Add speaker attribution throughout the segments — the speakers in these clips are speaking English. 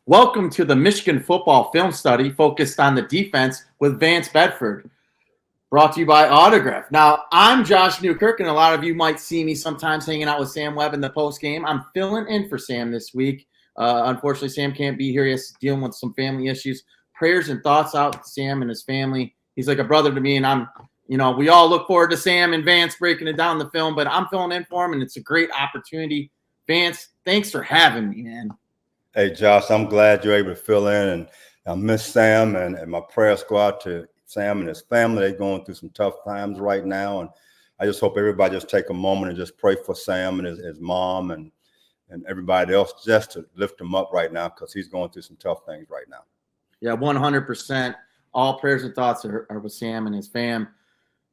Speaker 1: Welcome to the Michigan football film study focused on the defense with Vance Bedford, brought to you by Autograph. Now, I'm Josh Newkirk, and a lot of you might see me sometimes hanging out with Sam Webb in the post game. I'm filling in for Sam this week. Unfortunately, Sam can't be here. He's dealing with some family issues. Prayers and thoughts out to Sam and his family. He's like a brother to me, and we all look forward to Sam and Vance breaking it down the film, but I'm filling in for him, and it's a great opportunity. Vance, thanks for having me, man.
Speaker 2: Hey, Josh, I'm glad you're able to fill in, and I miss Sam, and my prayers go out to Sam and his family. They're going through some tough times right now, and I just hope everybody just take a moment and just pray for Sam and his mom and everybody else, just to lift him up right now, because he's going through some tough things right now.
Speaker 1: Yeah, 100%. All prayers and thoughts are with Sam and his fam.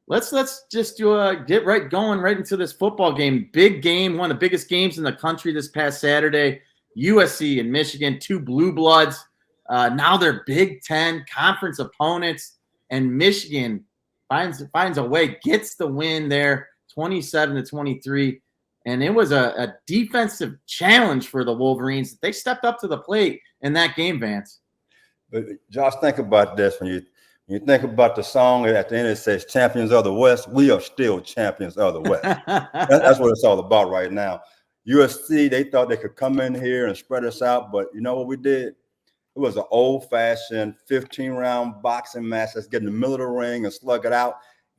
Speaker 1: Let's just get going right into this football game. Big game, one of the biggest games in the country this past Saturday. USC and Michigan, two blue bloods. Now they're Big Ten conference opponents, and Michigan finds a way, gets the win there, 27-23. And it was a defensive challenge for the Wolverines. They stepped up to the plate in that game, Vance.
Speaker 2: But Josh, think about this. When you think about the song at the end, it says "Champions of the West." We are still champions of the West. That's what it's all about right now. USC, they thought they could come in here and spread us out, but you know what we did? It was an old-fashioned 15-round boxing match. Let's get in the middle of the ring and slug it out.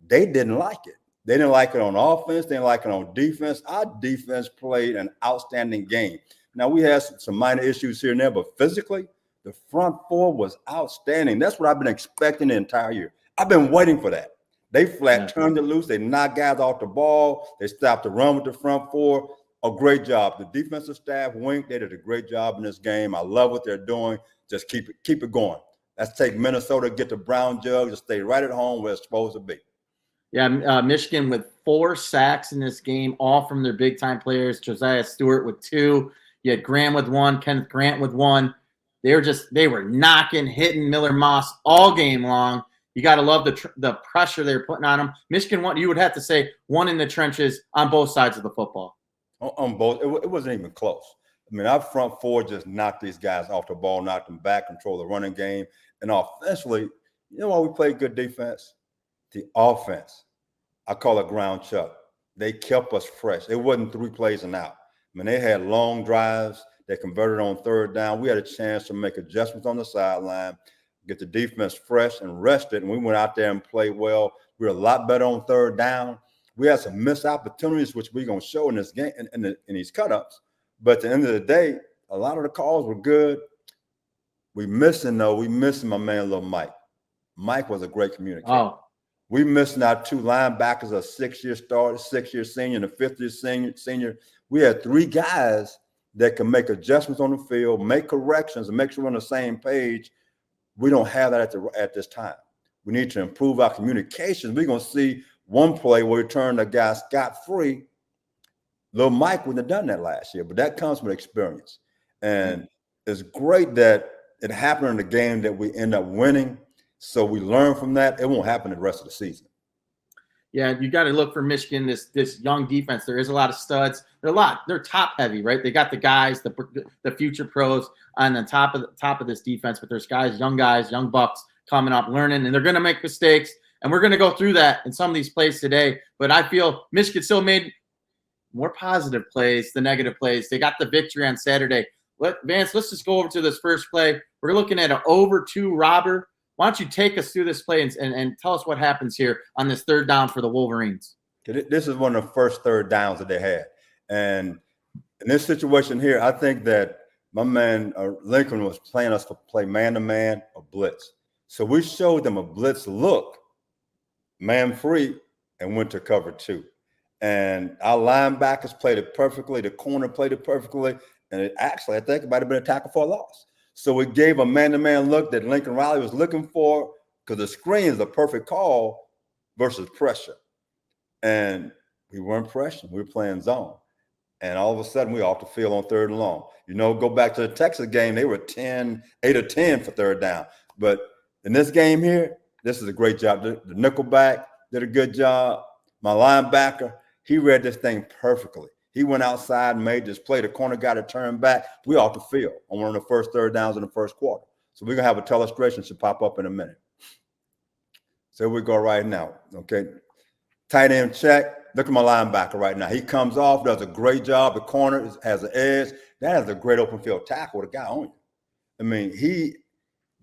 Speaker 2: They didn't like it. They didn't like it on offense. They didn't like it on defense. Our defense played an outstanding game. Now, we had some minor issues here and there, but physically, the front four was outstanding. That's what I've been expecting the entire year. I've been waiting for that. They flat turned it loose. They knocked guys off the ball. They stopped the run with the front four. A great job. The defensive staff, Wink, they did a great job in this game. I love what they're doing. Just keep it going. Let's take Minnesota, get the brown jug, just stay right at home where it's supposed to be.
Speaker 1: Yeah, Michigan with 4 sacks in this game, all from their big-time players. Josiah Stewart with 2. You had Graham with 1, Kenneth Grant with 1. They were knocking, hitting Miller Moss all game long. You got to love the pressure they're putting on them. Michigan, you would have to say, won in the trenches on both sides of the football.
Speaker 2: On both, it wasn't even close. I mean, our front four just knocked these guys off the ball, knocked them back, control the running game. And offensively, you know why we played good defense? The offense. I call it ground chuck. They kept us fresh. It wasn't 3 plays and out. I mean, they had long drives. They converted on third down. We had a chance to make adjustments on the sideline, get the defense fresh and rested, and we went out there and played well. We were a lot better on third down. We had some missed opportunities, which we're going to show in this game, in these cut-ups. But at the end of the day, a lot of the calls were good. We missing my man, little Mike. Mike was a great communicator.
Speaker 1: Oh.
Speaker 2: We missing our 2 linebackers, a 6-year starter, 6-year senior, and a 5th-year senior. We had 3 guys that can make adjustments on the field, make corrections, and make sure we're on the same page. We don't have that at this time. We need to improve our communications. We're going to see one play where we turned a guy scot-free. Little Mike wouldn't have done that last year, but that comes with experience. And it's great that it happened in the game that we end up winning. So we learn from that. It won't happen the rest of the season.
Speaker 1: Yeah, you got to look for Michigan, this young defense. There is a lot of studs. They're top heavy, right? They got the guys, the future pros on the top of this defense, but there's guys, young bucks coming up, learning, and they're going to make mistakes. And we're going to go through that in some of these plays today. But I feel Michigan still made more positive plays than negative plays. They got the victory on Saturday. Vance, let's just go over to this first play. We're looking at an over 2 robber. Why don't you take us through this play and tell us what happens here on this third down for the Wolverines?
Speaker 2: This is one of the first third downs that they had. And in this situation here, I think that my man Lincoln was playing us to play man-to-man or blitz. So we showed them a blitz look, man-free, and went to cover 2. And our linebackers played it perfectly. The corner played it perfectly. And I think it might have been a tackle for a loss. So we gave a man-to-man look that Lincoln Riley was looking for, because the screen is a perfect call versus pressure. And we weren't pressuring. We were playing zone. And all of a sudden, we were off the field on 3rd and long. Go back to the Texas game. They were 8 or 10 for 3rd down. But in this game here, this is a great job. The nickelback did a good job. My linebacker, he read this thing perfectly. He went outside and made this play. The corner got it turned back. We off the field on one of the first third downs in the first quarter. So we're going to have a telestration should pop up in a minute. So we go right now, okay? Tight end check. Look at my linebacker right now. He comes off, does a great job. The corner has an edge. That is a great open field tackle with a guy on you. I mean,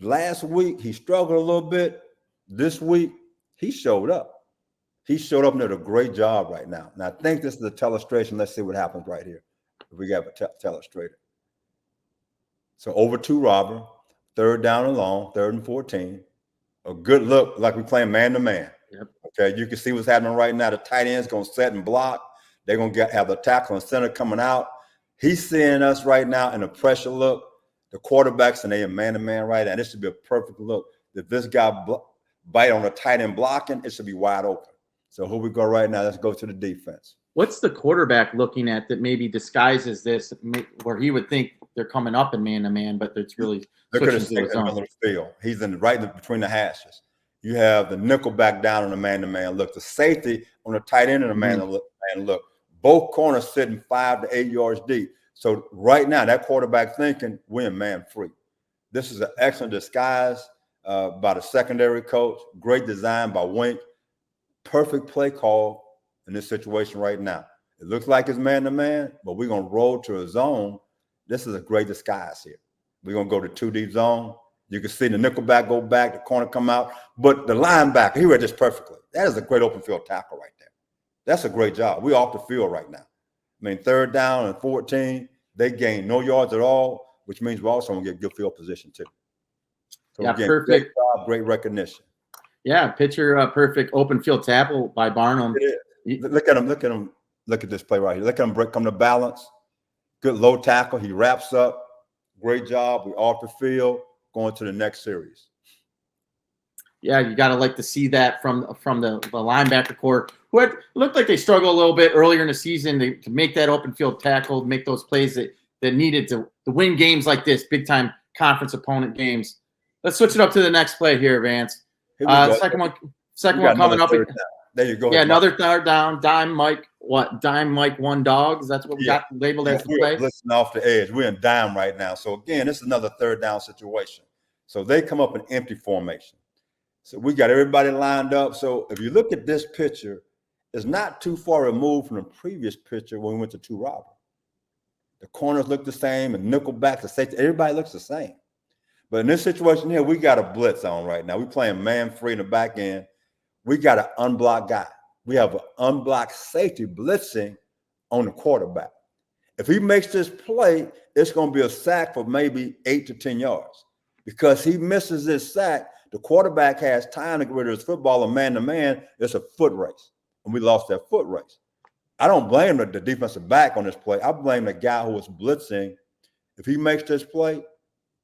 Speaker 2: last week, he struggled a little bit. This week, he showed up. He showed up and did a great job right now. And I think this is a telestration. Let's see what happens right here. If we got a telestrator. So over to Robert, third down and long, 3rd and 14. A good look like we're playing man-to-man.
Speaker 1: Yep.
Speaker 2: Okay, you can see what's happening right now. The tight end's going to set and block. They're going to have the tackle and center coming out. He's seeing us right now in a pressure look. The quarterbacks, and they are man-to-man right now. This should be a perfect look. If this guy bite on a tight end blocking, it should be wide open. So here we go right now. Let's go to the defense.
Speaker 1: What's the quarterback looking at that maybe disguises this, where he would think they're coming up in man-to-man, but it's really
Speaker 2: look at his field. He's right between the hashes. You have the nickel back down on the man-to-man look. The safety on the tight end of the man look. Both corners sitting 5 to 8 yards deep. So right now, that quarterback thinking we're in man free. This is an excellent disguise by the secondary coach. Great design by Wink. Perfect play call in this situation right now. It looks like it's man-to-man, but we're going to roll to a zone. This is a great disguise here. We're going to go to 2 deep zone. You can see the nickel back go back, the corner come out. But the linebacker, he read this perfectly. That is a great open field tackle right there. That's a great job. We're off the field right now. I mean, 3rd down and 14, they gain no yards at all, which means we're also going to get good field position too. So
Speaker 1: yeah,
Speaker 2: again,
Speaker 1: perfect.
Speaker 2: Great job, great recognition.
Speaker 1: Yeah, picture perfect open field tackle by Barnum.
Speaker 2: Look at him. Look at this play right here. Look at him come to balance. Good low tackle. He wraps up. Great job. We're off the field, going to the next series.
Speaker 1: Yeah, you got to like to see that from the linebacker core, who had looked like they struggled a little bit earlier in the season to make that open field tackle, make those plays that needed to win games like this, big time conference opponent games. Let's switch it up to the next play here, Vance. Second one coming up.
Speaker 2: There you go.
Speaker 1: Yeah, another third down. Dime Mike 1 dog. Is that what we got labeled as the play?
Speaker 2: We're blitzing off the edge. We're in dime right now. So again, this is another 3rd down situation. So they come up in empty formation. So we got everybody lined up. So if you look at this picture, it's not too far removed from the previous picture when we went to 2 robber. The corners look the same, and nickel back, the safety, everybody looks the same. But in this situation here, we got a blitz on right now. We're playing man free in the back end. We got an unblocked guy. We have an unblocked safety blitzing on the quarterback. If he makes this play, it's going to be a sack for maybe 8 to 10 yards. Because he misses this sack, the quarterback has time to get rid of his football, and man-to-man, it's a foot race. And we lost that foot race. I don't blame the defensive back on this play. I blame the guy who was blitzing. If he makes this play,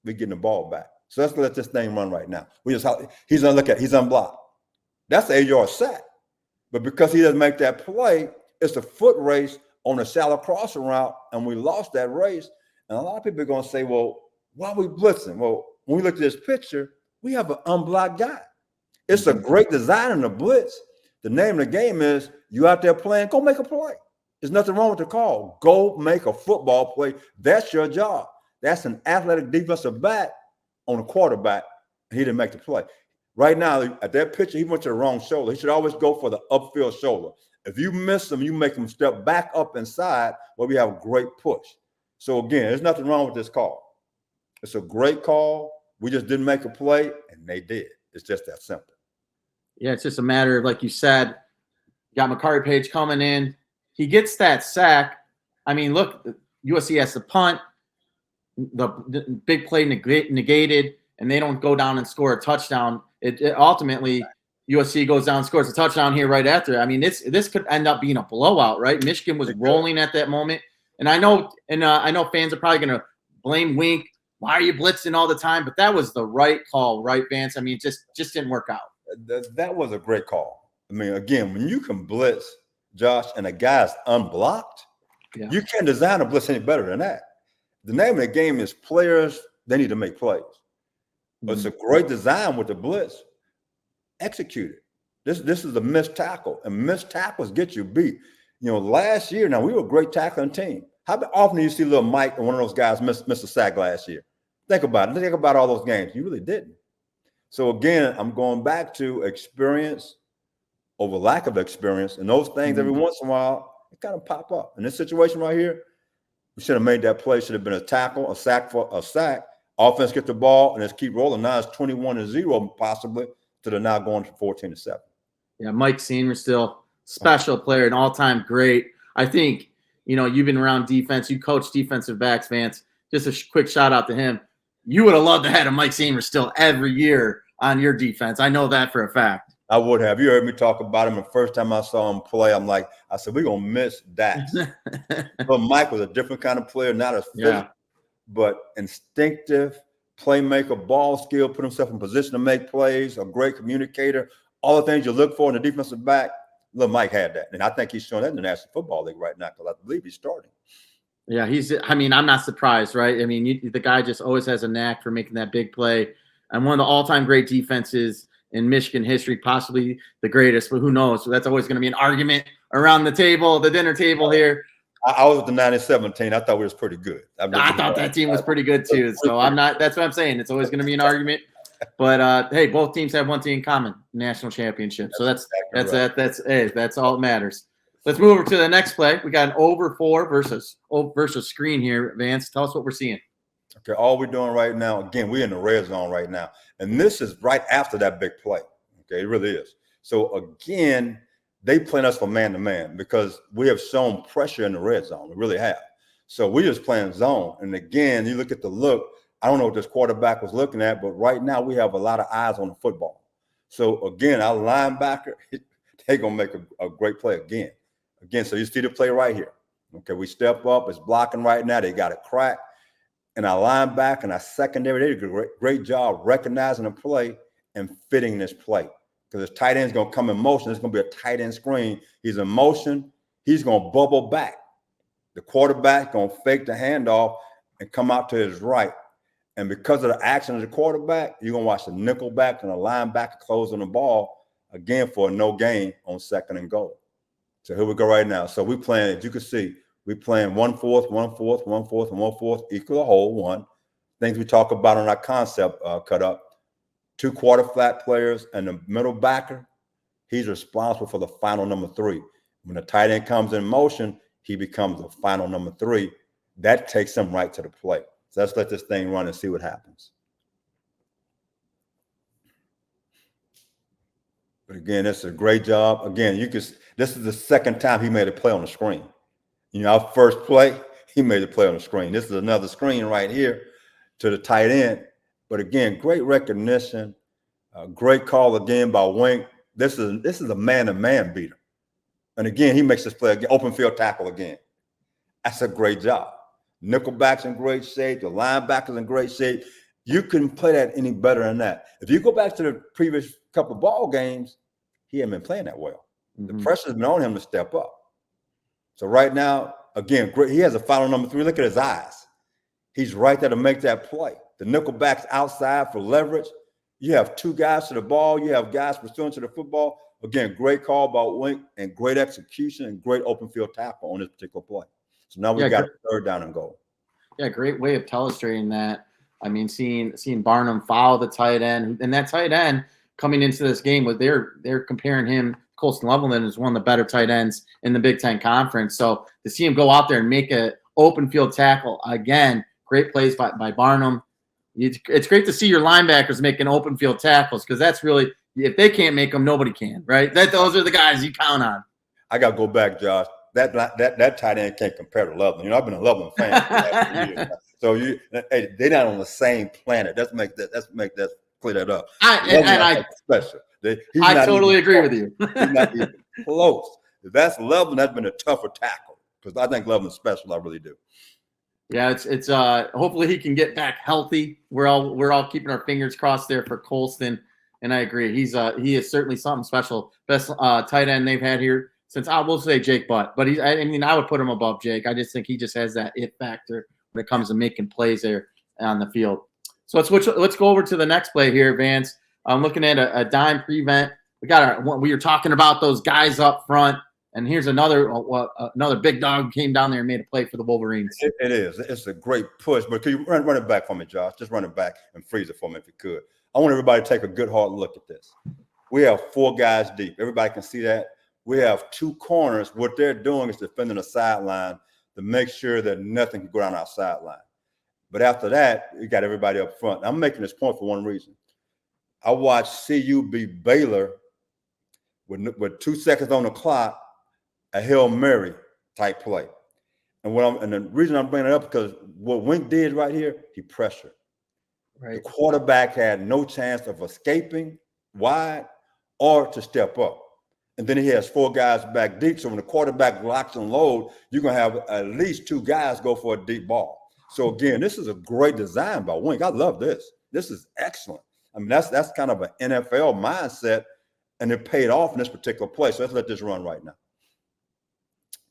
Speaker 2: we're getting the ball back. So let's let this thing run right now. He's unblocked. That's an 8-yard sack. But because he doesn't make that play, it's a foot race on a shallow crossing route, and we lost that race. And a lot of people are going to say, well, why are we blitzing? Well, when we look at this picture, we have an unblocked guy. It's a great design in the blitz. The name of the game is you out there playing, go make a play. There's nothing wrong with the call. Go make a football play. That's your job. That's an athletic defensive back on a quarterback. He didn't make the play. Right now, at that picture, he went to the wrong shoulder. He should always go for the upfield shoulder. If you miss him, you make him step back up inside where we have a great push. So, again, there's nothing wrong with this call. It's a great call. We just didn't make a play, and they did. It's just that simple.
Speaker 1: Yeah, it's just a matter of, like you said, you got Makari Page coming in. He gets that sack. I mean, look, USC has the punt. The big play negated, and they don't go down and score a touchdown. It ultimately, USC goes down and scores a touchdown here right after. I mean, this could end up being a blowout, right? Michigan was rolling at that moment. And I know fans are probably going to blame Wink. Why are you blitzing all the time? But that was the right call, right, Vance? I mean, it just didn't work out.
Speaker 2: That was a great call. I mean, again, when you can blitz, Josh, and a guy's unblocked, you can't design a blitz any better than that. The name of the game is players, they need to make plays. But it's a great design with the blitz. Execute it. This is a missed tackle, and missed tackles get you beat. last year, now we were a great tackling team. How often do you see little Mike and one of those guys miss a sack last year? Think about it. Think about all those games. You really didn't. So again, I'm going back to experience over lack of experience, and those things every once in a while it kind of pop up. In this situation right here, we should have made that play. Should have been a tackle, a sack for a sack. Offense get the ball and just keep rolling. Now it's 21-0 possibly to the now going to 14-7.
Speaker 1: Yeah, Mike Senior still special player, an all-time great. I think you've been around defense. You coach defensive backs, Vance. Just a quick shout out to him. You would have loved to have a Mike Senior still every year on your defense. I know that for a fact.
Speaker 2: I would have. You heard me talk about him the first time I saw him play. I said, we're going to miss Dax. But Mike was a different kind of player, not as physical, but instinctive, playmaker, ball skill, put himself in position to make plays, a great communicator, all the things you look for in the defensive back. Look, Mike had that. And I think he's showing that in the National Football League right now because I believe he's starting.
Speaker 1: Yeah, I'm not surprised, right? I mean, the guy just always has a knack for making that big play. And one of the all-time great defenses in Michigan history, possibly the greatest, but who knows? So that's always going to be an argument around the table, the dinner table here.
Speaker 2: I was at the 1917. I thought we was pretty good.
Speaker 1: I thought that team was pretty good too. So I'm not. That's what I'm saying. It's always going to be an argument. But hey, both teams have one thing in common: national championship. So that's all that matters. Let's move over to the next play. We got an over 4 versus screen here. Vance, tell us what we're seeing.
Speaker 2: Okay, all we're doing right now, again, we're in the red zone right now. And this is right after that big play. Okay, it really is. So, again, they playing us for man-to-man because we have shown pressure in the red zone. We really have. So, we're just playing zone. And, again, you look at the look. I don't know what this quarterback was looking at, but right now we have a lot of eyes on the football. So, again, our linebacker, they're going to make a great play again. Again, so you see the play right here. Okay, we step up. It's blocking right now. They got it cracked. And our linebacker and our secondary, they did a great job recognizing the play and fitting this play. Because his tight end's going to come in motion. It's going to be a tight end screen. He's in motion. He's going to bubble back. The quarterback going to fake the handoff and come out to his right. And because of the action of the quarterback, you're going to watch the nickel back and the linebacker close on the ball, again, for a no gain on 2nd and goal. So here we go right now. So we're playing, as you can see, we're playing 1/4, 1/4, 1/4, and 1/4 equal a whole one. Things we talk about on our concept cut up. 2 quarter flat players and the middle backer, he's responsible for the final number 3. When the tight end comes in motion, he becomes the final number 3. That takes him right to the plate. So let's let this thing run and see what happens. But again, this is a great job. Again, this is the second time he made a play on the screen. Our first play, he made a play on the screen. This is another screen right here to the tight end. But again, great recognition, great call again by Wink. This is a man-to-man beater. And again, he makes this play again, open field tackle again. That's a great job. Nickelback's in great shape. The linebacker's in great shape. You couldn't play that any better than that. If you go back to the previous couple of ball games, he hadn't been playing that well. The pressure's been on him to step up. So right now, again, great. He has a final number 3. Look at his eyes. He's right there to make that play. The nickelback's outside for leverage. You have 2 guys to the ball. You have guys pursuing to the football. Again, great call by Wink and great execution and great open field tackle on this particular play. So now we got 3rd down and goal.
Speaker 1: Yeah, great way of illustrating that. I mean, seeing Barnum follow the tight end, and that tight end coming into this game was they're comparing him. Colston Levelman is one of the better tight ends in the Big Ten Conference. So to see him go out there and make an open field tackle again, great plays by Barnum. It's great to see your linebackers making open field tackles because that's really, if they can't make them, nobody can, right? Those are the guys you count on.
Speaker 2: I got to go back, Josh. That tight end can't compare to Levelman. I've been a Levelman fan for the last few years. So they're not on the same planet. Let's clear that up.
Speaker 1: I
Speaker 2: special.
Speaker 1: I totally agree with you.
Speaker 2: He's not even close. If that's Levelman, that's been a tougher tackle because I think Levelman's special. I really do.
Speaker 1: Yeah, it's hopefully he can get back healthy. We're all keeping our fingers crossed there for Colston, and I agree. He is certainly something special. Best tight end they've had here since I will say Jake Butt, but I would put him above Jake. I just think he just has that it factor when it comes to making plays there on the field. So let's go over to the next play here, Vance. I'm looking at a dime prevent. We were talking about those guys up front. And here's another big dog who came down there and made a play for the Wolverines.
Speaker 2: It is. It's a great push. But can you run it back for me, Josh? Just run it back and freeze it for me if you could. I want everybody to take a good hard look at this. We have 4 guys deep. Everybody can see that. We have 2 corners. What they're doing is defending the sideline to make sure that nothing can go down our sideline. But after that, you got everybody up front. I'm making this point for one reason. I watched CU beat Baylor with 2 seconds on the clock, a Hail Mary type play. And the reason I'm bringing it up because what Wink did right here, he pressured. Right. The quarterback had no chance of escaping wide or to step up. And then he has 4 guys back deep. So when the quarterback locks and load, you're going to have at least 2 guys go for a deep ball. So again, this is a great design by Wink. I love this. This is excellent. I mean, that's kind of an NFL mindset, and it paid off in this particular play. So let's let this run right now.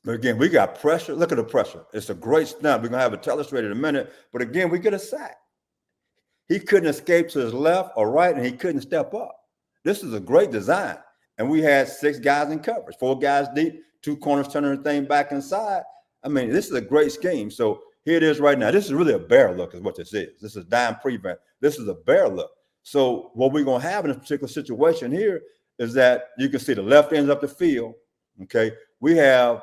Speaker 2: But again, we got pressure. Look at the pressure. It's a great snap. We're going to have it illustrated in a minute. But again, we get a sack. He couldn't escape to his left or right, and he couldn't step up. This is a great design. And we had 6 guys in coverage, 4 guys deep, 2 corners turning the thing back inside. I mean, this is a great scheme. So here it is right now. This is really a bear look is what this is. This is dime prevent. This is a bear look. So what we're going to have in this particular situation here is that you can see the left ends up the field, okay? We have,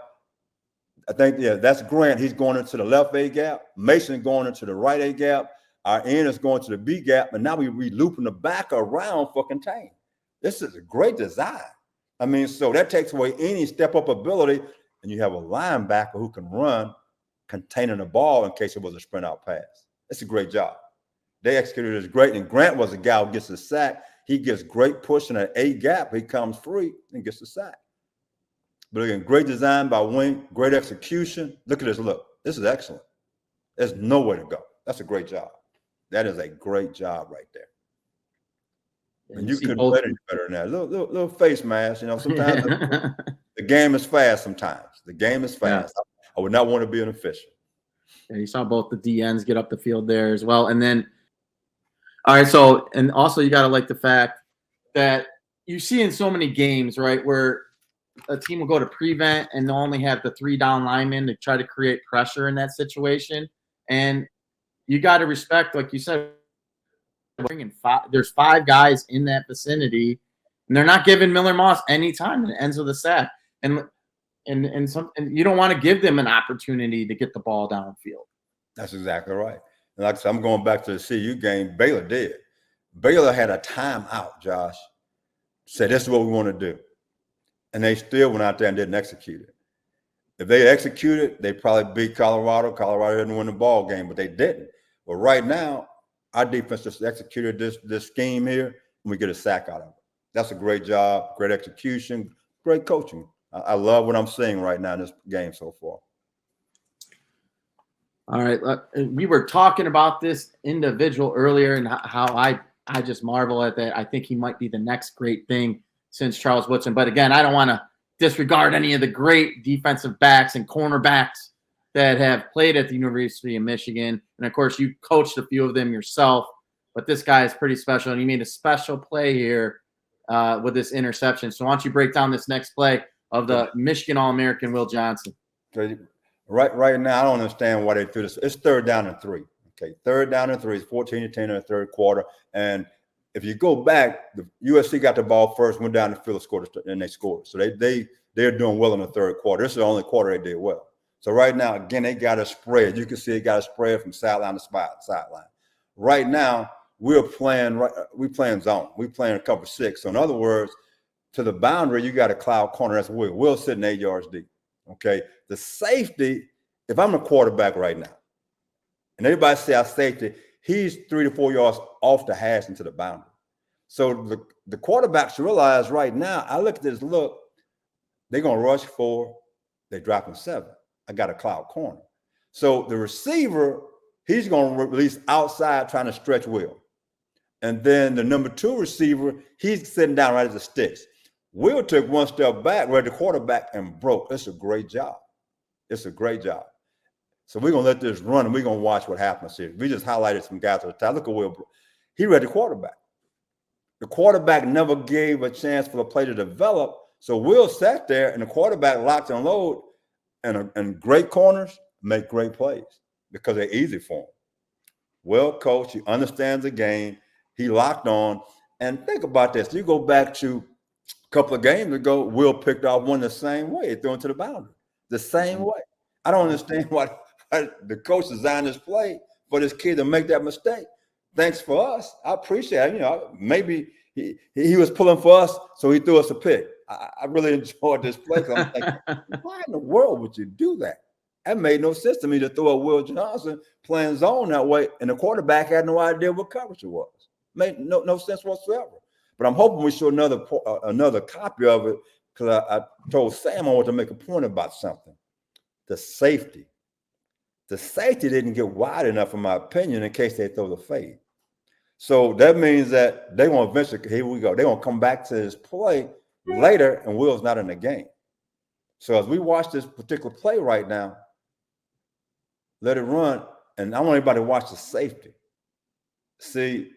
Speaker 2: I think, yeah, that's Grant. He's going into the left A gap. Mason going into the right A gap. Our end is going to the B gap. And now we looping the back around for contain. This is a great design. I mean, so that takes away any step-up ability, and you have a linebacker who can run containing the ball in case it was a sprint out pass. It's a great job. They executed this great, and Grant was a guy who gets the sack. He gets great push in an A gap. He comes free and gets the sack. But again, great design by Wink, great execution. Look at this look. This is excellent. There's nowhere to go. That's a great job. That is a great job right there. And you couldn't play any better than that. Little face mask, you know, sometimes the game is fast sometimes. The game is fast. Yeah. I would not want to be an official.
Speaker 1: And you saw both the DNs get up the field there as well. And then, all right, so, and also you got to like the fact that you see in so many games, right, where a team will go to prevent and they'll only have the 3 down linemen to try to create pressure in that situation. And you got to respect, like you said, there's 5 guys in that vicinity, and they're not giving Miller Moss any time, and it ends with a sack. And you don't want to give them an opportunity to get the ball downfield.
Speaker 2: That's exactly right. And like I said, I'm going back to the CU game. Baylor did. Baylor had a timeout, Josh. Said, this is what we want to do. And they still went out there and didn't execute it. If they executed, they'd probably beat Colorado. Colorado didn't win the ball game, but they didn't. But right now, our defense just executed this scheme here, and we get a sack out of it. That's a great job, great execution, great coaching. I love what I'm seeing right now in this game so far.
Speaker 1: All right. We were talking about this individual earlier and how I just marvel at that. I think he might be the next great thing since Charles Woodson. But again, I don't want to disregard any of the great defensive backs and cornerbacks that have played at the University of Michigan. And of course, you coached a few of them yourself, but this guy is pretty special. And he made a special play here with this interception. So why don't you break down this next play of the Michigan All-American Will Johnson?
Speaker 2: Right now, I don't understand why they threw this. It's 3rd down and 3. Okay, 3rd down and 3. It's 14-10 in the 3rd quarter. And if you go back, the USC got the ball first, went down the field, scored, and they scored. So they're doing well in the 3rd quarter. This is the only quarter they did well. So right now, again, they got a spread. You can see it got a spread from sideline to sideline. Right now, we're playing zone. We're playing a cover 6. So in other words, to the boundary, you got a cloud corner. That's Will. Will's sitting 8 yards deep. Okay. The safety, if I'm a quarterback right now, and everybody say our safety, he's 3 to 4 yards off the hash into the boundary. So the quarterback should realize right now, I look at this look, they're going to rush 4, they're dropping 7. I got a cloud corner. So the receiver, he's going to release outside trying to stretch Will. And then the number 2 receiver, he's sitting down right at the sticks. Will took 1 step back, read the quarterback, and broke. It's a great job. It's a great job. So we're going to let this run, and we're going to watch what happens here. We just highlighted some guys at the time. Look at Will. He read the quarterback. The quarterback never gave a chance for the play to develop So Will sat there, and the quarterback locked and load, and great corners make great plays because they're easy for him. Well coached, he understands the game, he locked on. And think about this. You go back to a couple of games ago, Will picked off one the same way, threw into the boundary. The same way. I don't understand why the coach designed this play for this kid to make that mistake. Thanks for us. I appreciate it. You know, maybe he was pulling for us, so he threw us a pick. I really enjoyed this play. I'm thinking, why in the world would you do that? That made no sense to me to throw a Will Johnson playing zone that way, and the quarterback had no idea what coverage it was. Made no sense whatsoever. But I'm hoping we show another copy of it, because I told Sam I wanted to make a point about something. The safety. The safety didn't get wide enough, in my opinion, in case they throw the fade. So that means that they're going to eventually, here we go, they're going to come back to this play later, and Will's not in the game. So as we watch this particular play right now, let it run, and I want everybody to watch the safety. See,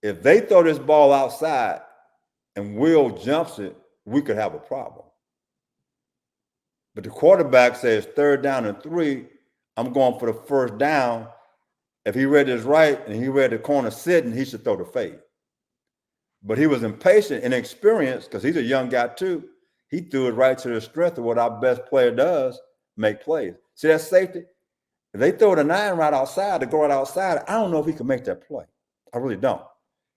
Speaker 2: if they throw this ball outside and Will jumps it, we could have a problem. But the quarterback says 3rd down and 3, I'm going for the 1st down. If he read his right and he read the corner sitting, he should throw the fade. But he was impatient and inexperienced, because he's a young guy too. He threw it right to the strength of what our best player does, make plays. See that safety? If they throw the 9 right outside, to go right outside, I don't know if he can make that play. I really don't.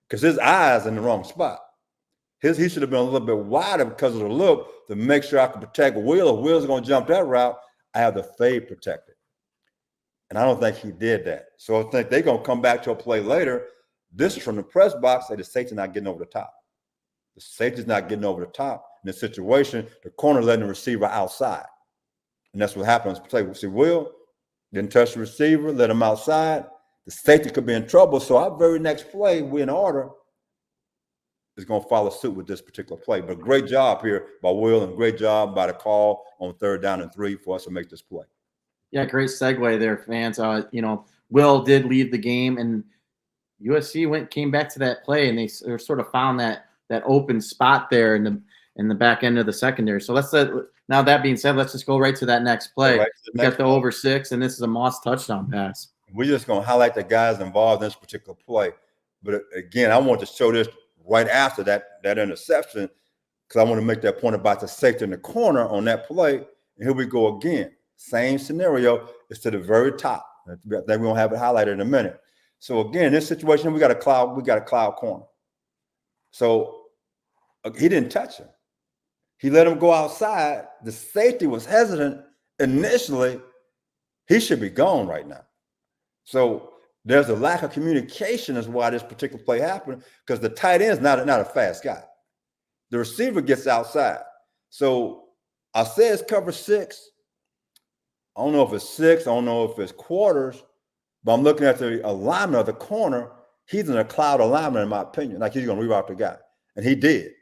Speaker 2: Because his eye's in the wrong spot. He should have been a little bit wider because of the look, to make sure I can protect Will. If Will's going to jump that route, I have the fade protected. And I don't think he did that. So I think they're going to come back to a play later. This is from the press box, say the safety's not getting over the top. The safety's not getting over the top. In this situation, the corner letting the receiver outside. And that's what happens. See, Will didn't touch the receiver, let him outside. The safety could be in trouble. So our very next play, we in order, is going to follow suit with this particular play. But great job here by Will, and great job by the call on 3rd down and 3 for us to make this play.
Speaker 1: Yeah, great segue there, fans. You know, Will did leave the game, and USC came back to that play, and they sort of found that open spot there in the back end of the secondary. So now that being said, let's just go right to that next play. We got the over 6, and this is a Moss touchdown pass.
Speaker 2: We're just going to highlight the guys involved in this particular play. But again, I want to show this right after that interception, because I want to make that point about the safety in the corner on that play. And here we go again. Same scenario. It's to the very top. Then we're going to have it highlighted in a minute. So again, in this situation, we got a cloud corner. So he didn't touch him. He let him go outside. The safety was hesitant initially. He should be gone right now. So there's a lack of communication is why this particular play happened, because the tight end is not a fast guy. The receiver gets outside. So I say it's cover 6. I don't know if it's 6. I don't know if it's quarters, but I'm looking at the alignment of the corner. He's in a cloud alignment, in my opinion. Like, he's going to reroute the guy. And he did.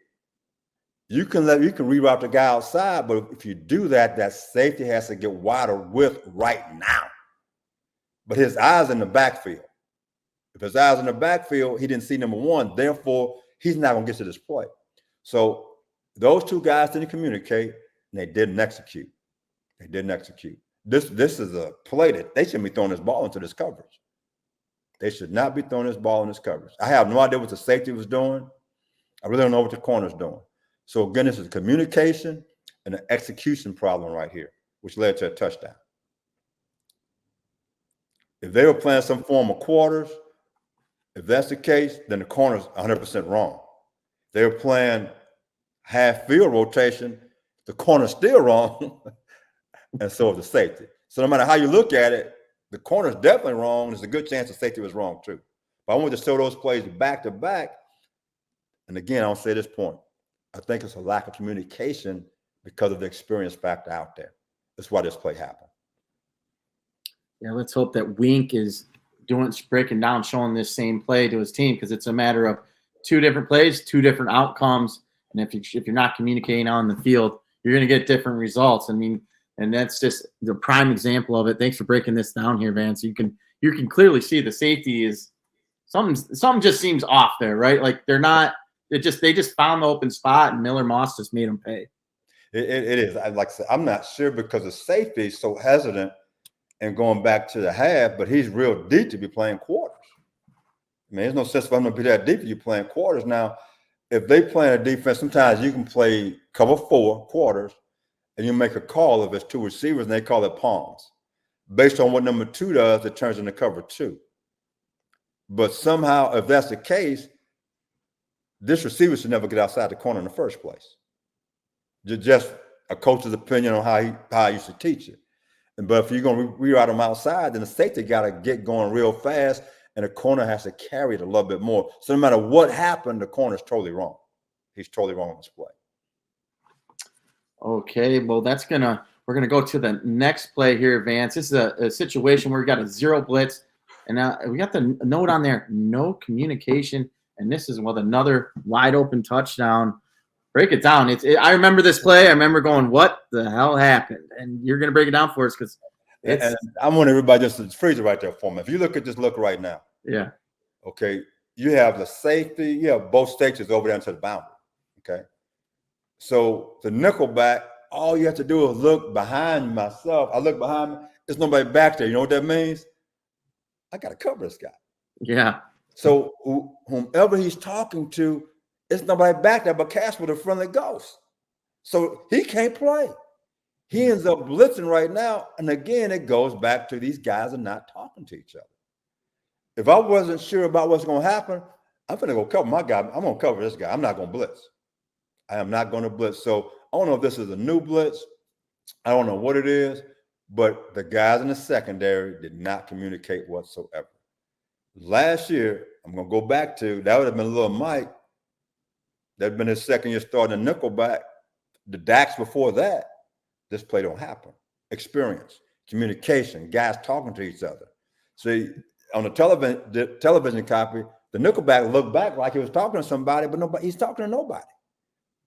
Speaker 2: You can reroute the guy outside, but if you do that, that safety has to get wider width right now. But his eyes in the backfield. If his eyes in the backfield, he didn't see number 1. Therefore, he's not going to get to this play. So those two guys didn't communicate, and they didn't execute. They didn't execute. This is a play that they shouldn't be throwing this ball into this coverage. They should not be throwing this ball in this coverage. I have no idea what the safety was doing. I really don't know what the corner's doing. So again, this is communication and an execution problem right here, which led to a touchdown. If they were playing some form of quarters, if that's the case, then the corner's 100% wrong. If they were playing half field rotation, the corner's still wrong, and so is the safety. So no matter how you look at it, the corner's definitely wrong. There's a good chance the safety was wrong too. But I want to show those plays back to back. And again, I'll say this point. I think it's a lack of communication because of the experience factor out there. That's why this play happened.
Speaker 1: Yeah, let's hope that Wink is breaking down, showing this same play to his team, because it's a matter of 2 different plays, 2 different outcomes. And if you're not communicating on the field, you're going to get different results. I mean, and that's just the prime example of it. Thanks for breaking this down here, Vance. You can clearly see the safety is something just seems off there, right? Like they're not they just found the open spot, and Miller Moss just made them pay.
Speaker 2: It is. Like I said, I'm not sure because the safety is so hesitant and going back to the half, but he's real deep to be playing quarters. I mean, there's no sense for him to be that deep if you're playing quarters. Now, if they play a defense, sometimes you can play cover 4 quarters and you make a call if it's 2 receivers, and they call it palms. Based on what number 2 does, it turns into cover 2. But somehow, if that's the case, this receiver should never get outside the corner in the first place. Just a coach's opinion on how he used to teach it. But if you're going to reroute him outside, then the safety got to get going real fast, and the corner has to carry it a little bit more. So no matter what happened, the corner's totally wrong. He's totally wrong on this play.
Speaker 1: Okay, well, we're gonna go to the next play here, Vance. This is a situation where we got a 0 blitz, and we got the note on there, no communication, and this is with another wide open touchdown. Break it down. I remember this play. I remember going, "What the hell happened?" And you're gonna break it down for us because
Speaker 2: and I want everybody just to freeze it right there for me. If you look at this look right now,
Speaker 1: yeah,
Speaker 2: okay, you have the safety, you have both stages over there into the boundary. Okay, so the nickel back, all you have to do is look behind myself. I look behind me. There's nobody back there. You know what that means? I got to cover this guy.
Speaker 1: Yeah.
Speaker 2: So whomever he's talking to, it's nobody back there but Casper, the friendly ghost. So he can't play. He ends up blitzing right now. And again, it goes back to these guys are not talking to each other. If I wasn't sure about what's going to happen, I'm going to go cover my guy. I'm going to cover this guy. I'm not going to blitz. I am not going to blitz. So I don't know if this is a new blitz. I don't know what it is, but the guys in the secondary did not communicate whatsoever. Last year, I'm going to go back to, that would have been little Mike. That had been his second year starting the nickelback. The Dax before that, this play don't happen. Experience, communication, guys talking to each other. See, on the television copy, the nickelback looked back like he was talking to somebody, but he's talking to nobody.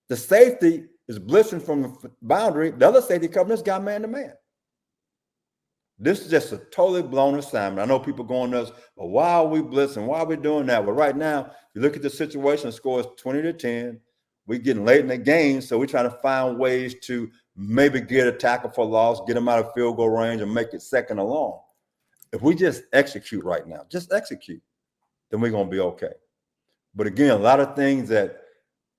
Speaker 2: The safety is blitzing from the boundary. The other safety covering this guy man to man. This is just a totally blown assignment. I know people going to us, well, why are we blitzing? Why are we doing that? Well, right now, you look at the situation, the score is 20-10. We're getting late in the game, so we're trying to find ways to maybe get a tackle for loss, get them out of field goal range, and make it second and long. If we just execute right now, just execute, then we're going to be okay. But again, a lot of things that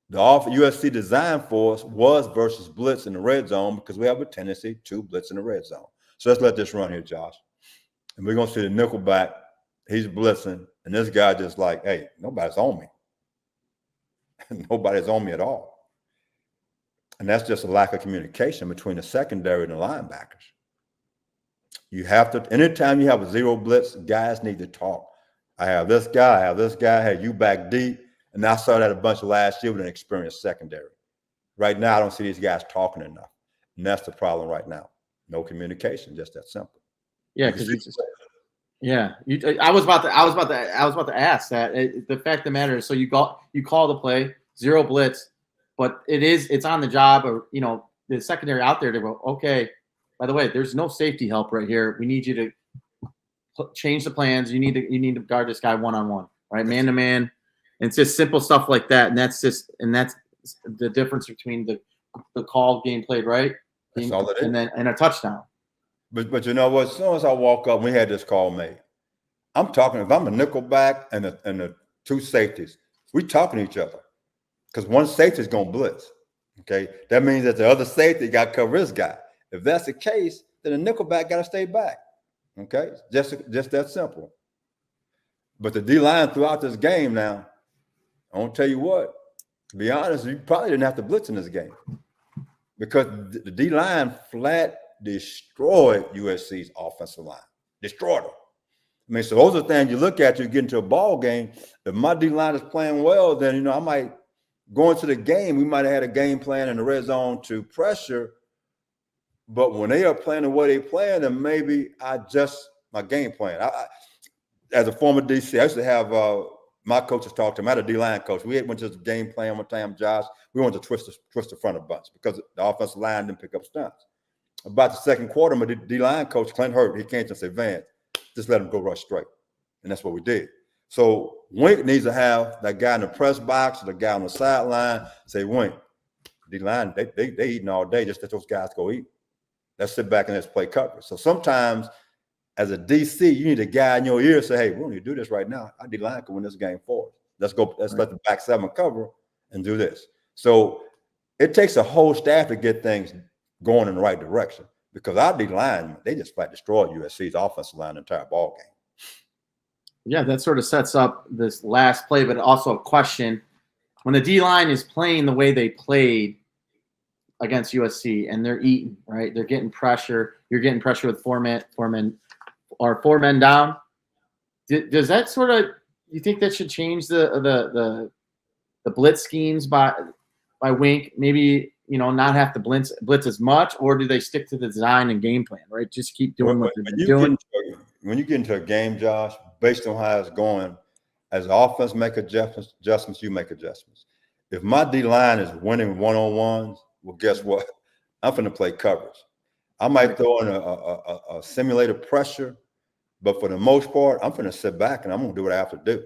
Speaker 2: the USC designed for us was versus blitz in the red zone because we have a tendency to blitz in the red zone. So let's let this run here, Josh. And we're going to see the nickel back. He's blitzing, and this guy just like, hey, nobody's on me. Nobody's on me at all. And that's just a lack of communication between the secondary and the linebackers. You have to, anytime you have a 0 blitz, guys need to talk. I have this guy, I had you back deep. And I saw that a bunch of last year with an experienced secondary. Right now, I don't see these guys talking enough. And that's the problem right now. No communication, just that simple.
Speaker 1: Yeah, because I was about to ask that. The fact of the matter is, so you call the play, 0 blitz, but it's on the job of the secondary out there to go, okay, by the way, there's no safety help right here. We need you to change the plans. You need to guard this guy one-on-one, right? Man to man. And it's just simple stuff like that. And that's the difference between the call game played right.
Speaker 2: That's all it is.
Speaker 1: And a touchdown.
Speaker 2: But you know what? As soon as I walk up, we had this call made. I'm talking, if I'm a nickel back and the 2 safeties, we talking to each other. Because one safety is going to blitz. Okay. That means that the other safety got to cover this guy. If that's the case, then the nickel back got to stay back. Okay. Just that simple. But the D-line throughout this game now, I won't tell you what, to be honest, you probably didn't have to blitz in this game because the D-line flat destroyed USC's offensive line, destroyed them. I mean, so those are things you look at, you get into a ball game. If my D-line is playing well, then, I might go into the game. We might have had a game plan in the red zone to pressure, but when they are playing the way they're playing, then maybe I adjust my game plan. I as a former DC, I used to have my coaches talk to me. I had a D-line coach. We went to the game plan one time, Josh. We wanted to twist the front a bunch because the offensive line didn't pick up stunts. About the second quarter, my D-line coach, Clint Hurt, he came to us and said, Vance, just let him go rush straight. And that's what we did. So Wink needs to have that guy in the press box or the guy on the sideline say, Wink, D-line, they eating all day. Just let those guys go eat. Let's sit back and let's play coverage. So sometimes as a DC, you need a guy in your ear say, hey, we don't need to do this right now. Our D-line can win this game for us. Let's go. Let's let the back seven cover and do this. So it takes a whole staff to get things going in the right direction because our D-line, they just flat destroyed USC's offensive line the entire ball game.
Speaker 1: Yeah, that sort of sets up this last play, but also a question. When the D-line is playing the way they played against USC and they're eating, right? They're getting pressure. You're getting pressure with four men down. Does that sort of, you think that should change the blitz schemes by Wink? Maybe, not have to blitz as much, or do they stick to the design and game plan, right? Just keep doing what they're doing.
Speaker 2: When you get into a game, Josh, based on how it's going, as offense make adjustments, you make adjustments. If my D-line is winning one-on-ones, well, guess what? I'm going to play coverage. I might throw in a simulated pressure, but for the most part, I'm going to sit back and I'm going to do what I have to do.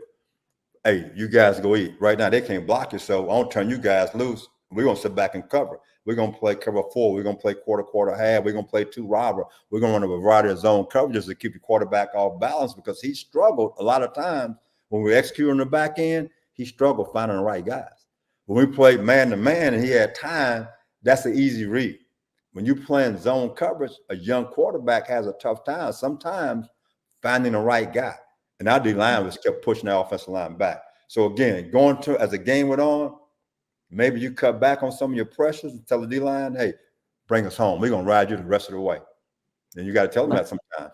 Speaker 2: Hey, you guys go eat. Right now, they can't block you, so I don't turn you guys loose. We're going to sit back and cover. We're going to play cover 4. We're going to play quarter, half. We're going to play 2 robber. We're going to run a variety of zone coverages to keep the quarterback off balance because he struggled a lot of times when we execute on the back end. He struggled finding the right guys. When we played man-to-man and he had time, that's an easy read. When you're playing zone coverage, a young quarterback has a tough time sometimes finding the right guy. And our D-line was kept pushing the offensive line back. So again, as the game went on, maybe you cut back on some of your pressures and tell the D-line, hey, bring us home. We're going to ride you the rest of the way. And you got to tell them that sometimes.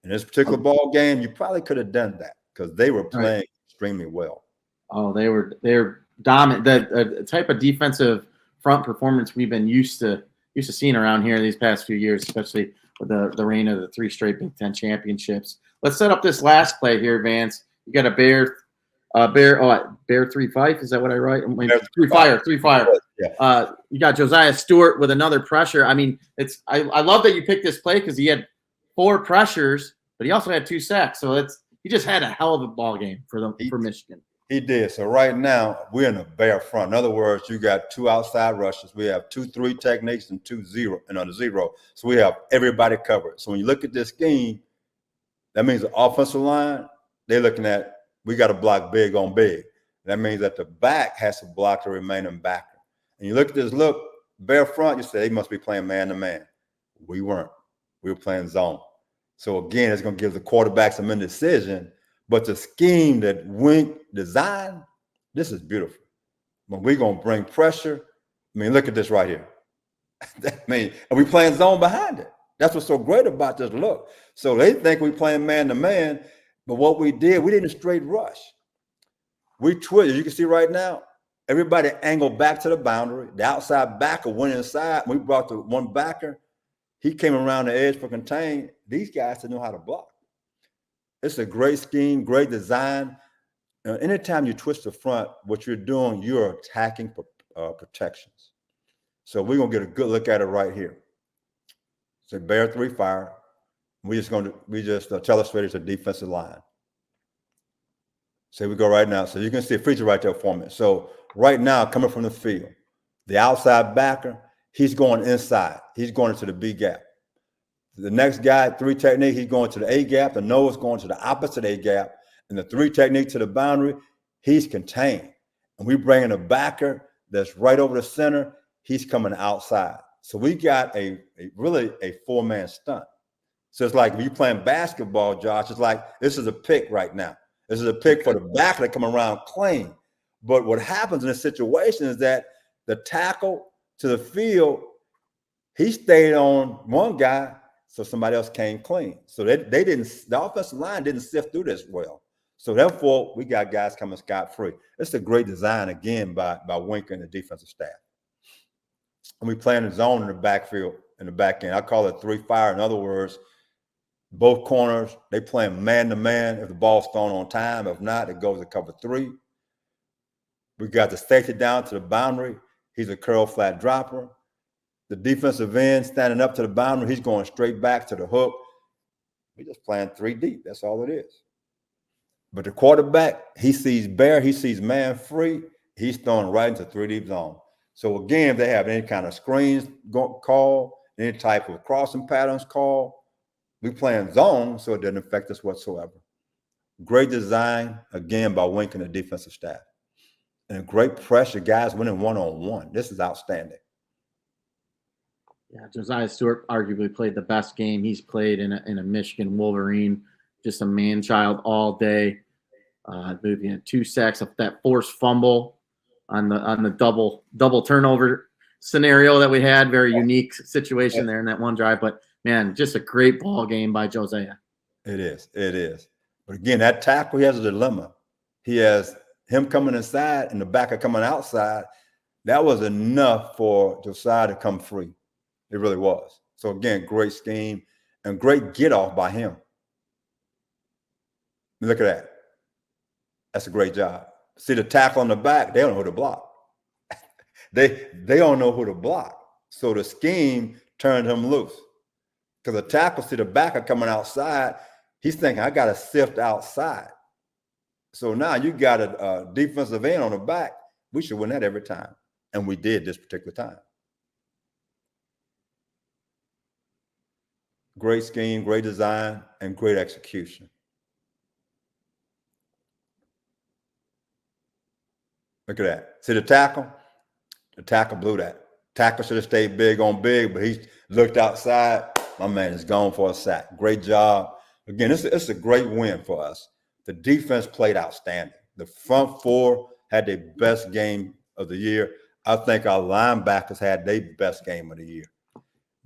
Speaker 2: In this particular ball game, you probably could have done that because they were playing extremely well.
Speaker 1: Oh, they were dominant. The type of defensive front performance we've been used to seeing around here these past few years, especially with the reign of the 3 straight Big Ten championships. Let's set up this last play here, Vance. You got a Bear 3-5. Is that what I write? 3-fire. Yeah. You got Josiah Stewart with another pressure. I mean, I love that you picked this play because he had 4 pressures, but he also had 2 sacks. So he just had a hell of a ball game for Michigan.
Speaker 2: He did. So right now we're in a Bear front. In other words, you got 2 outside rushes. We have 2-3 techniques and 2-0 and on the 0. So we have everybody covered. So when you look at this scheme, that means the offensive line, they're looking at, we got to block big on big. That means that the back has to block the remaining backer. And you look at this Bear front, you say they must be playing man-to-man. We weren't. We were playing zone. So again, it's going to give the quarterback some indecision. But the scheme that Wink designed, this is beautiful. When we're going to bring pressure, I mean, look at this right here. And we playing zone behind it. That's what's so great about this look. So they think we're playing man-to-man, but what we did, we didn't straight rush. We twisted. You can see right now, everybody angled back to the boundary. The outside backer went inside. We brought the one backer. He came around the edge for contain. These guys didn't know how to block. It's a great scheme, great design. Anytime you twist the front, what you're doing, you're attacking protections. So we're going to get a good look at it right here. So Bear 3-fire. We just tell us straight it's a defensive line. So we go right now. So you can see a feature right there for me. So right now, coming from the field, the outside backer, he's going inside. He's going into the B gap. The next guy, 3 technique, he's going to the A gap. The nose going to the opposite A gap. And the 3 technique to the boundary, he's contained. And we bring in a backer that's right over the center. He's coming outside. So we got really a 4-man stunt. So it's like when you're playing basketball, Josh, it's like this is a pick right now. This is a pick for the backer to come around clean. But what happens in this situation is that the tackle to the field, he stayed on one guy, so somebody else came clean. So the offensive line didn't sift through this well. So therefore, we got guys coming scot-free. It's a great design, again, by Wink and the defensive staff. And we play in the zone in the backfield, in the back end. I call it 3-fire. In other words, both corners, they playing man-to-man if the ball's thrown on time. If not, it goes to cover 3. We got the safety down to the boundary. He's a curl flat dropper. The defensive end standing up to the boundary. He's going straight back to the hook. We're just playing 3 deep. That's all it is. But the quarterback, he sees bear, he sees man free, he's throwing right into 3 deep zone. So again, if they have any kind of screens call, any type of crossing patterns call, we playing zone, so it doesn't affect us whatsoever. Great design, again, by Wink and the defensive staff. And great pressure, guys winning one-on-one. This is outstanding.
Speaker 1: Yeah, Josiah Stewart arguably played the best game he's played in a Michigan Wolverine. Just a man-child all day. I believe he had 2 sacks of that forced fumble on the double turnover scenario that we had. Very unique situation there in that one drive. But man, just a great ball game by Josiah.
Speaker 2: It is. It is. But again, that tackle, he has a dilemma. He has him coming inside and the backer coming outside. That was enough for Josiah to come free. It really was. So again, great scheme and great get off by him. Look at that. That's a great job. See the tackle on the back, they don't know who to block. they don't know who to block. So the scheme turned him loose. Because the tackle, see the backer coming outside, he's thinking, I got to sift outside. So now you got a defensive end on the back. We should win that every time. And we did this particular time. Great scheme, great design, and great execution. Look at that. See the tackle? The tackle blew that. Tackle should have stayed big on big, but he looked outside. My man is gone for a sack. Great job. Again, it's a great win for us. The defense played outstanding. The front 4 had their best game of the year. I think our linebackers had their best game of the year.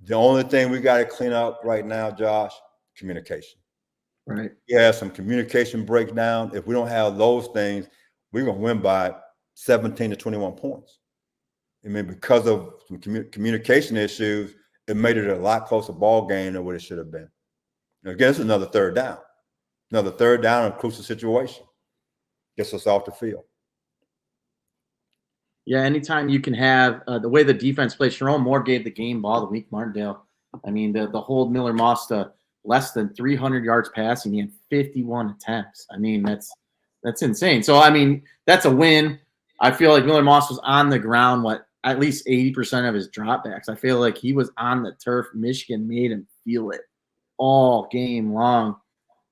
Speaker 2: The only thing we got to clean up right now, Josh, communication.
Speaker 1: Right.
Speaker 2: We have some communication breakdown. If we don't have those things, we're going to win by 17 to 21 points. I mean, because of some communication issues, it made it a lot closer ball game than what it should have been. And again, it's another third down. Another third down in a crucial situation. Gets us off the field.
Speaker 1: Yeah, anytime you can have the way the defense plays. Sharon Moore gave the game ball to Wink Martindale. I mean, the hold Miller Moss to less than 300 yards passing. He had 51 attempts. I mean, that's insane. So, I mean, that's a win. I feel like Miller Moss was on the ground, at least 80% of his dropbacks. I feel like he was on the turf. Michigan made him feel it all game long.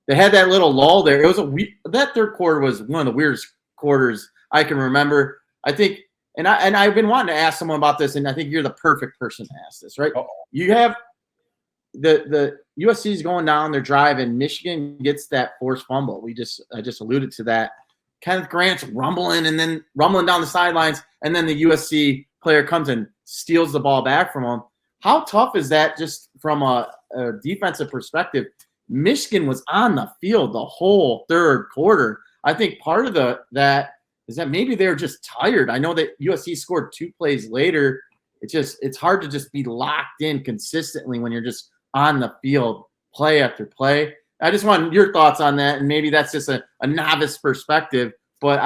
Speaker 1: They had that little lull there. It was that third quarter was one of the weirdest quarters I can remember. I think, and I've been wanting to ask someone about this, and I think you're the perfect person to ask this, right? You have the USC is going down their drive, and Michigan gets that forced fumble. I just alluded to that. Kenneth Grant's rumbling down the sidelines, and then the USC player comes and steals the ball back from him. How tough is that just from a defensive perspective? Michigan was on the field the whole third quarter. I think part of that is that maybe they're just tired. I know that USC scored 2 plays later. It's hard to just be locked in consistently when you're just on the field play after play. I just want your thoughts on that, and maybe that's just a novice perspective. But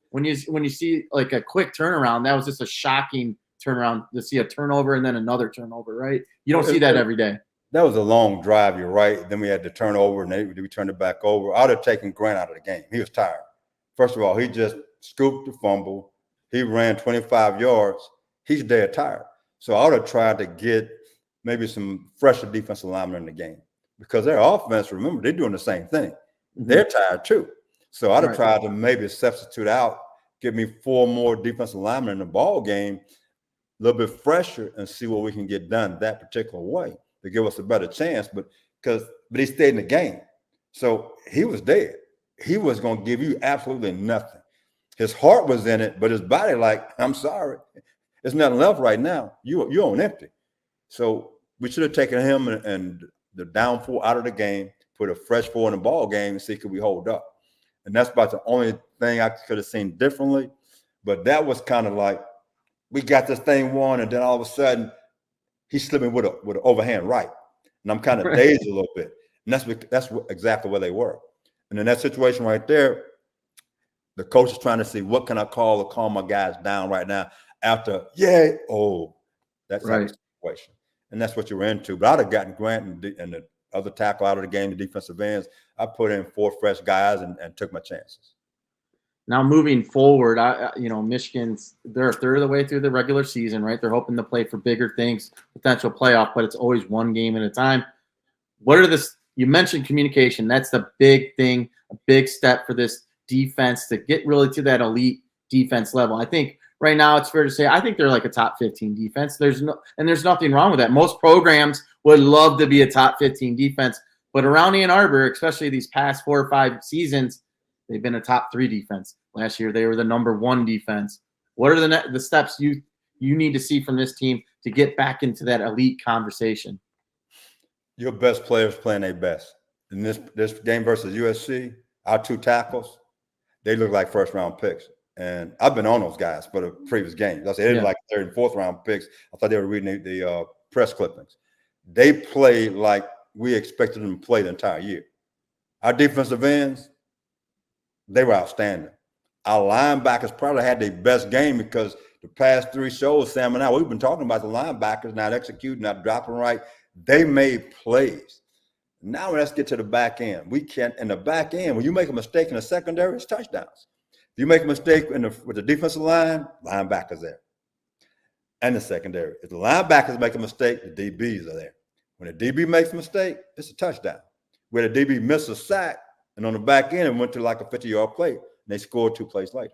Speaker 1: when you see like a quick turnaround, that was just a shocking turnaround to see a turnover and then another turnover, right? You don't see that every day.
Speaker 2: That was a long drive, you're right. Then we had the turnover, and we turned it back over. I would have taken Grant out of the game. He was tired. First of all, he just scooped the fumble. He ran 25 yards. He's dead tired. So I would have tried to get maybe some fresher defensive linemen in the game, because their offense, remember, they're doing the same thing. They're tired too. So I'd have tried to maybe substitute out, give me 4 more defensive linemen in the ball game, a little bit fresher, and see what we can get done that particular way to give us a better chance. But he stayed in the game. So he was dead. He was going to give you absolutely nothing. His heart was in it, but his body like, I'm sorry, there's nothing left right now. You're on empty. So we should have taken him and the down 4 out of the game, put a fresh 4 in the ball game, and see could we hold up. And that's about the only thing I could have seen differently. But that was kind of like, we got this thing won, and then all of a sudden he's slipping with an overhand right. And I'm kind of dazed a little bit. And that's exactly where they were. And in that situation right there, the coach is trying to see what can I call to calm my guys down right now after, that's the situation. And that's what you're into. But I'd have gotten Grant and other tackle out of the game, the defensive ends. I put in 4 fresh guys and took my chances.
Speaker 1: Now moving forward, Michigan's they're a third of the way through the regular season, right? They're hoping to play for bigger things, potential playoff, but it's always one game at a time. What are you mentioned communication. That's the big thing, a big step for this defense to get really to that elite defense level. I think right now it's fair to say I think they're like a top 15 defense. There's nothing wrong with that. Most programs would love to be a top 15 defense, but around Ann Arbor, especially these past 4 or 5 seasons, they've been a top 3 defense. Last year they were the number 1 defense. What are the steps you need to see from this team to get back into that elite conversation?
Speaker 2: Your best players playing their best. In this game versus USC, our 2 tackles, they look like first-round picks. And I've been on those guys for the previous games. I said they look like 3rd and 4th round picks. I thought they were reading the press clippings. They played like we expected them to play the entire year. Our defensive ends, they were outstanding. Our linebackers probably had their best game because the past 3 shows, Sam and I, we've been talking about the linebackers not executing, not dropping right. They made plays. Now let's get to the back end. We can't, in the back end, when you make a mistake in the secondary, it's touchdowns. If you make a mistake with the defensive line, linebackers there. And the secondary. If the linebackers make a mistake, the DBs are there. When the DB makes a mistake, it's a touchdown. Where the DB missed a sack, and on the back end, it went to like a 50-yard play, and they scored 2 plays later.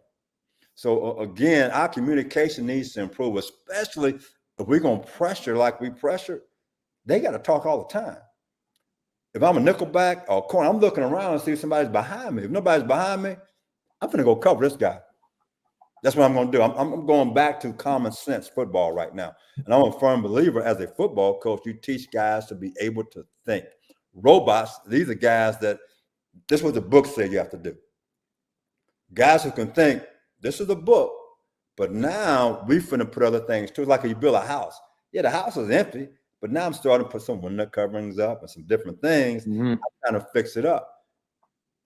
Speaker 2: So, again, our communication needs to improve, especially if we're going to pressure like we pressure. They got to talk all the time. If I'm a nickelback or corner, I'm looking around and see if somebody's behind me. If nobody's behind me, I'm going to go cover this guy. That's what I'm going to do. I'm going back to common sense football right now. And I'm a firm believer as a football coach, you teach guys to be able to think. Robots, these are guys that this is what the book said you have to do. Guys who can think, this is the book, but now we finna put other things too. It's like you build a house. Yeah, the house is empty, but now I'm starting to put some window coverings up and some different things. I'm trying to fix it up.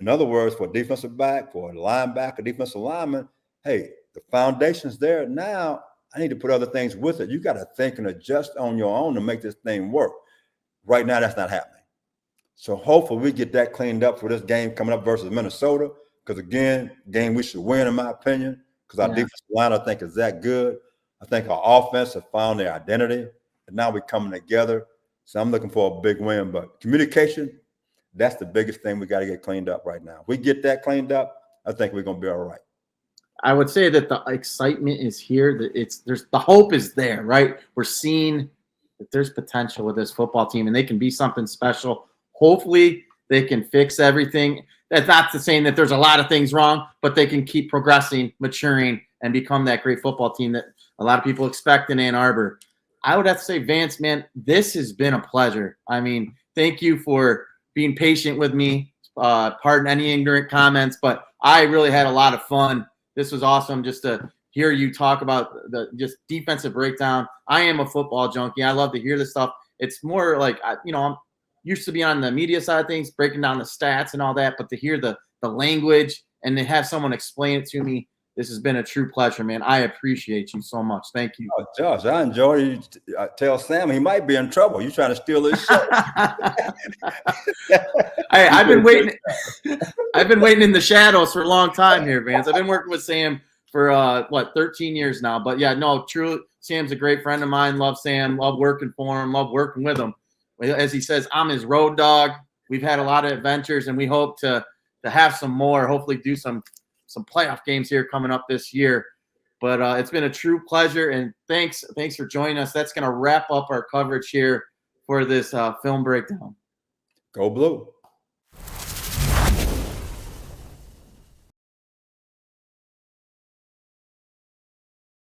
Speaker 2: In other words, for a defensive back, for a linebacker, defensive lineman, hey, the foundation's there. Now I need to put other things with it. You got to think and adjust on your own to make this thing work. Right now, that's not happening. So hopefully we get that cleaned up for this game coming up versus Minnesota. Because, again, game we should win, in my opinion, because our defensive line, I think, is that good. I think our offense has found their identity, and now we're coming together. So I'm looking for a big win. But communication, that's the biggest thing we got to get cleaned up right now. If we get that cleaned up, I think we're going to be all right.
Speaker 1: I would say that the excitement is here. That the hope is there, right? We're seeing that there's potential with this football team, and they can be something special. Hopefully, they can fix everything. That's not to saying that there's a lot of things wrong, but they can keep progressing, maturing, and become that great football team that a lot of people expect in Ann Arbor. I would have to say, Vance, man, this has been a pleasure. I mean, thank you for being patient with me. Pardon any ignorant comments, but I really had a lot of fun. This was awesome just to hear you talk about the just defensive breakdown. I am a football junkie. I love to hear this stuff. It's more like, I'm used to be on the media side of things, breaking down the stats and all that, but to hear the language and to have someone explain it to me, this has been a true pleasure, man. I appreciate you so much. Thank you.
Speaker 2: Oh, Josh, I enjoy you. I tell Sam he might be in trouble. You trying to steal his show.
Speaker 1: Hey, I've been waiting. I've been waiting in the shadows for a long time here, Vance. I've been working with Sam for 13 years now. But yeah, no, truly, Sam's a great friend of mine. Love Sam. Love working for him. Love working with him. As he says, I'm his road dog. We've had a lot of adventures, and we hope to have some more. Hopefully, do some playoff games here coming up this year. But it's been a true pleasure, and thanks for joining us. That's going to wrap up our coverage here for this film breakdown.
Speaker 2: Go Blue.